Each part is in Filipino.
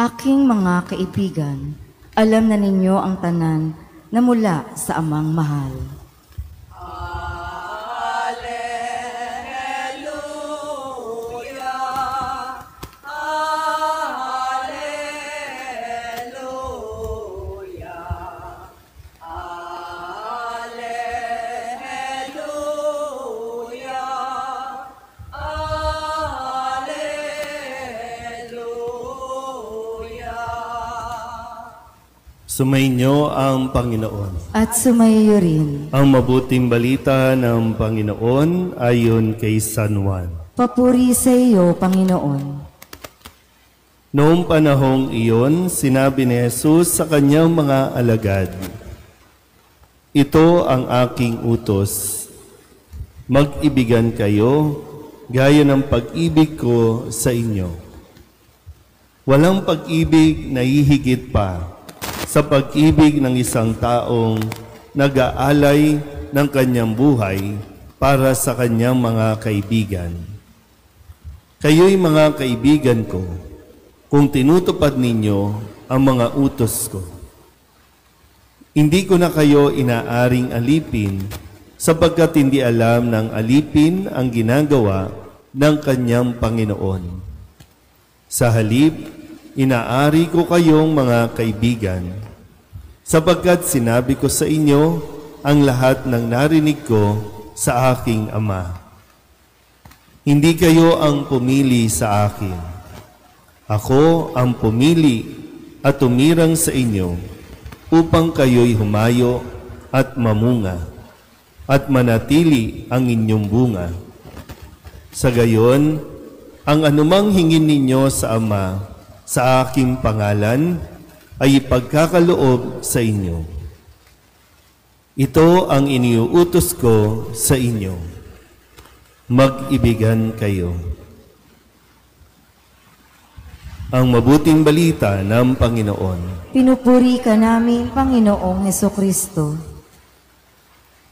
Aking mga kaibigan, alam na ninyo ang tanan na mula sa Amang mahal. Sumainyo ang Panginoon. At sumayo rin. Ang mabuting balita ng Panginoon ayon kay San Juan. Papuri sa iyo, Panginoon. Noong panahong iyon, sinabi ni Jesus sa kanyang mga alagad, "Ito ang aking utos. Mag-ibigan kayo gaya ng pag-ibig ko sa inyo. Walang pag-ibig na hihigit pa sa pag-ibig ng isang taong nag-aalay ng kanyang buhay para sa kanyang mga kaibigan. Kayo'y mga kaibigan ko kung tinutupad ninyo ang mga utos ko. Hindi ko na kayo inaaring alipin sapagkat hindi alam ng alipin ang ginagawa ng kanyang Panginoon. Sa halip, inaari ko kayong mga kaibigan, sapagkat sinabi ko sa inyo ang lahat ng narinig ko sa aking Ama. Hindi kayo ang pumili sa akin. Ako ang pumili at tumirang sa inyo upang kayo'y humayo at mamunga at manatili ang inyong bunga. Sa gayon, ang anumang hingin ninyo sa Ama sa aking pangalan ay ipagkakaloob sa inyo. Ito ang iniuutos ko sa inyo. Mag-ibigan kayo." Ang mabuting balita ng Panginoon. Pinupuri ka namin, Panginoong Hesukristo.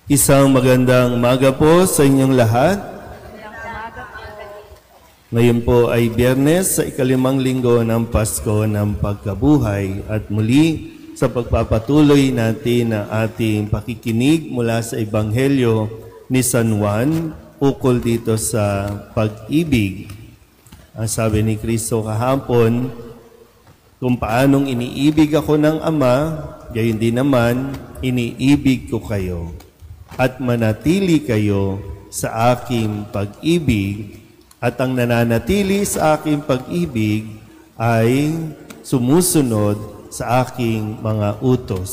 Isang magandang umaga po sa inyong lahat. Ngayon po ay Biyernes sa ikalimang linggo ng Pasko ng Pagkabuhay at muli sa pagpapatuloy natin ang ating pakikinig mula sa Ebanghelyo ni San Juan ukol dito sa pag-ibig. Ang sabi ni Kristo kahapon, kung paanong iniibig ako ng Ama, gayon din naman iniibig ko kayo at manatili kayo sa aking pag-ibig. At ang nananatili sa aking pag-ibig ay sumusunod sa aking mga utos.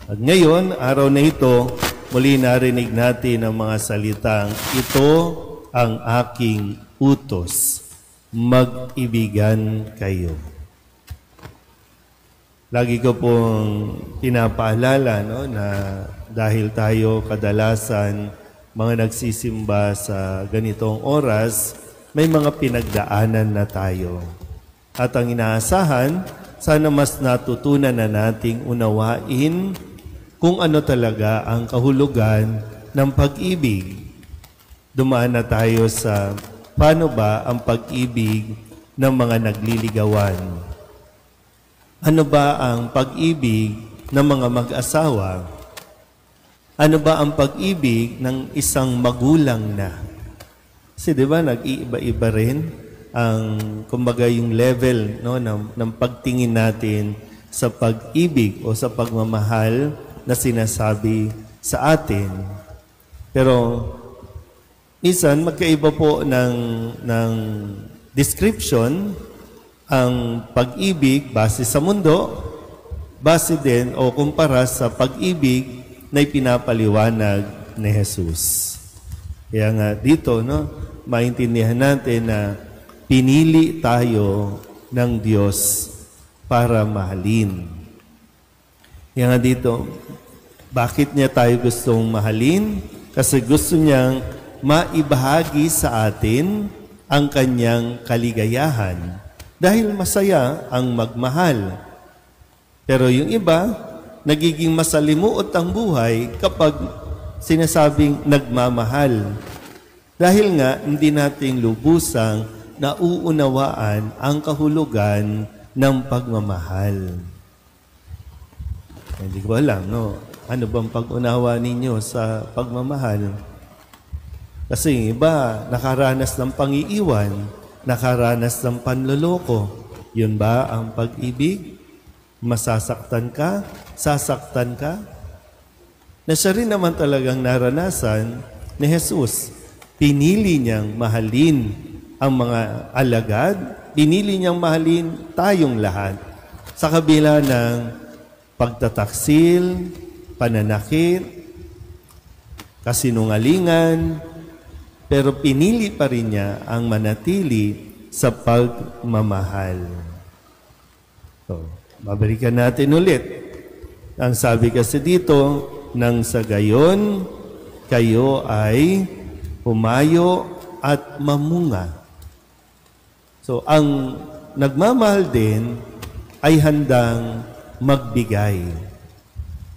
At ngayon, araw na ito, muli narinig natin ang mga salitang, "Ito ang aking utos, mag-ibigan kayo." Lagi ko pong pinapaalala na dahil tayo kadalasan mga nagsisimba sa ganitong oras, may mga pinagdaanan na tayo. At ang inaasahan, sana mas natutunan na nating unawain kung ano talaga ang kahulugan ng pag-ibig. Dumaan na tayo sa paano ba ang pag-ibig ng mga nagliligawan. Ano ba ang pag-ibig ng mga mag-asawa? Ano ba ang pag-ibig ng isang magulang na? Kasi di ba nag-iiba-iba rin ang kumbaga yung level ng pagtingin natin sa pag-ibig o sa pagmamahal na sinasabi sa atin. Pero minsan magkaiba po ng description ang pag-ibig base sa mundo, base din o kumpara sa pag-ibig na ipinapaliwanag ni Jesus. Kaya nga dito, maintindihan natin na pinili tayo ng Diyos para mahalin. Kaya nga dito, bakit niya tayo gustong mahalin? Kasi gusto niyang maibahagi sa atin ang kanyang kaligayahan. Dahil masaya ang magmahal. Pero yung iba, nagiging masalimuot ang buhay kapag sinasabing nagmamahal. Dahil nga, hindi natin lubusang nauunawaan ang kahulugan ng pagmamahal. Hindi ko alam, no? Ano bang pag-unawa ninyo sa pagmamahal? Kasi iba, nakaranas ng pangiiwan, nakaranas ng panloloko. Yun ba ang pag-ibig? Masasaktan ka? Sasaktan ka? Na siya rin naman talagang naranasan ni Jesus. Pinili niyang mahalin ang mga alagad, pinili niyang mahalin tayong lahat. Sa kabila ng pagtataksil, pananakit, kasinungalingan, pero pinili pa rin niya ang manatili sa pagmamahal. So, babalikan natin ulit. Ang sabi kasi dito, nang sa gayon, kayo ay humayo at mamunga. So, ang nagmamahal din ay handang magbigay.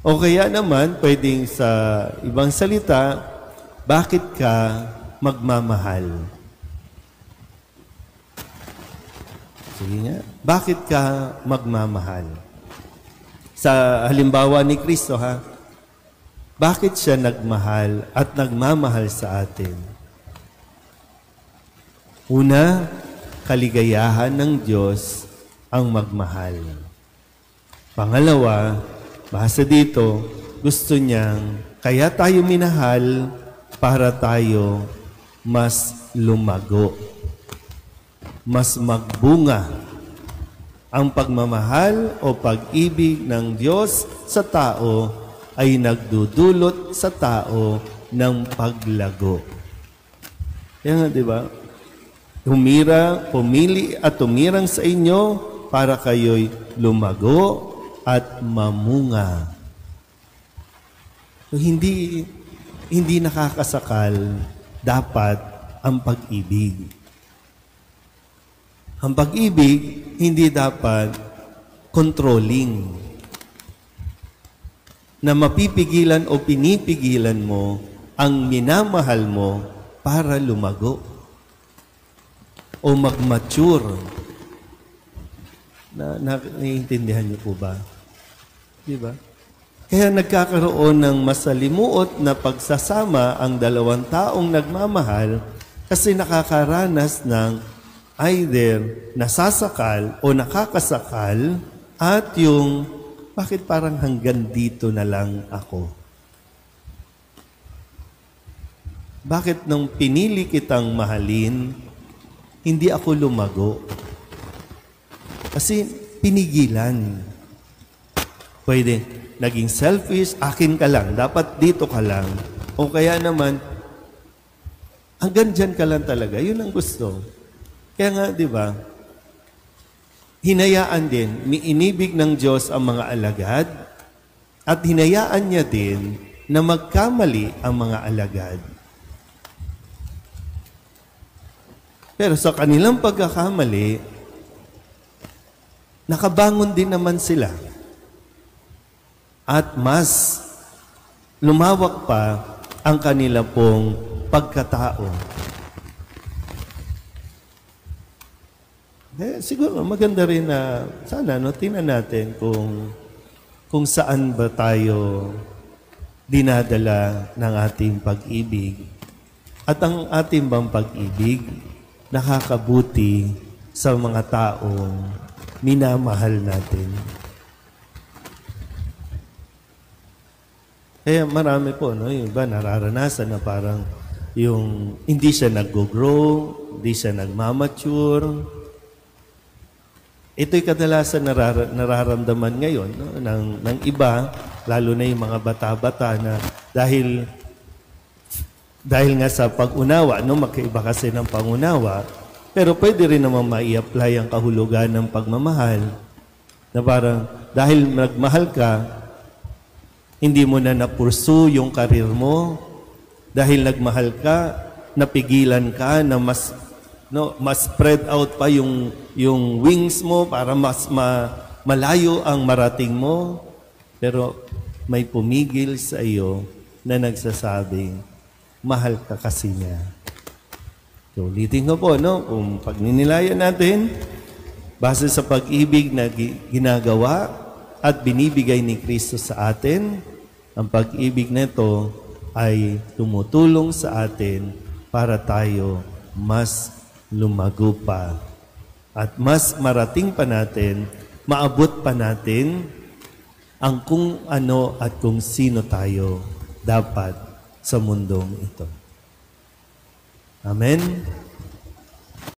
O kaya naman, pwedeng sa ibang salita, bakit ka magmamahal? Sige nga, bakit ka magmamahal? Sa halimbawa ni Kristo, bakit siya nagmahal at nagmamahal sa atin? Una, kaligayahan ng Diyos ang magmahal. Pangalawa, base dito, gusto niyang kaya tayo minahal para tayo mas lumago, mas magbunga. Ang pagmamahal o pag-ibig ng Diyos sa tao ay nagdudulot sa tao ng paglago. Yan nga, di ba? Pumili at tumirang sa inyo para kayo'y lumago at mamunga. So, hindi nakakasakal dapat ang pag-ibig. Ang pag-ibig, hindi dapat controlling. Na mapipigilan o pinipigilan mo ang minamahal mo para lumago o mag-mature. Naiintindihan niyo po ba? Di ba? Kaya nagkakaroon ng masalimuot na pagsasama ang dalawang taong nagmamahal kasi nakakaranas ng either nasasakal o nakakasakal at yung bakit parang hanggang dito na lang ako? Bakit nung pinili kitang mahalin, hindi ako lumago? Kasi pinigilan. Pwede, naging selfish, akin ka lang, dapat dito ka lang. O kaya naman, hanggang dyan ka lang talaga, yun ang gusto. Kaya nga, di ba, hinayaan din, inibig ng Diyos ang mga alagad at hinayaan niya din na magkamali ang mga alagad. Pero sa kanilang pagkakamali, nakabangon din naman sila. At mas lumawak pa ang kanila pong pagkatao. Siguro maganda rin na sana tingnan natin kung saan ba tayo dinadala ng ating pag-ibig. At ang ating bang pag-ibig nakakabuti sa mga taong minamahal natin. Kaya marami po, yung iba nararanasan na parang yung hindi siya nag-grow, hindi siya nagmamature. Ito'y kadalasan nararamdaman ngayon ng iba, lalo na yung mga bata-bata na dahil nga sa pag-unawa, magkaiba kasi ng pangunawa, pero pwede rin naman mai-apply ang kahulugan ng pagmamahal na parang dahil nagmahal ka, hindi mo na na-pursue yung karir mo. Dahil nagmahal ka, napigilan ka na mas spread out pa yung wings mo para mas malayo ang marating mo. Pero may pumigil sa iyo na nagsasabing, mahal ka kasi niya. So, ulitin ko po, kung pagninilayan natin, Base sa pag-ibig na ginagawa at binibigay ni Kristo sa atin, ang pag-ibig nito ay tumutulong sa atin para tayo mas lumago pa at mas marating pa natin, maabot pa natin ang kung ano at kung sino tayo dapat sa mundong ito. Amen.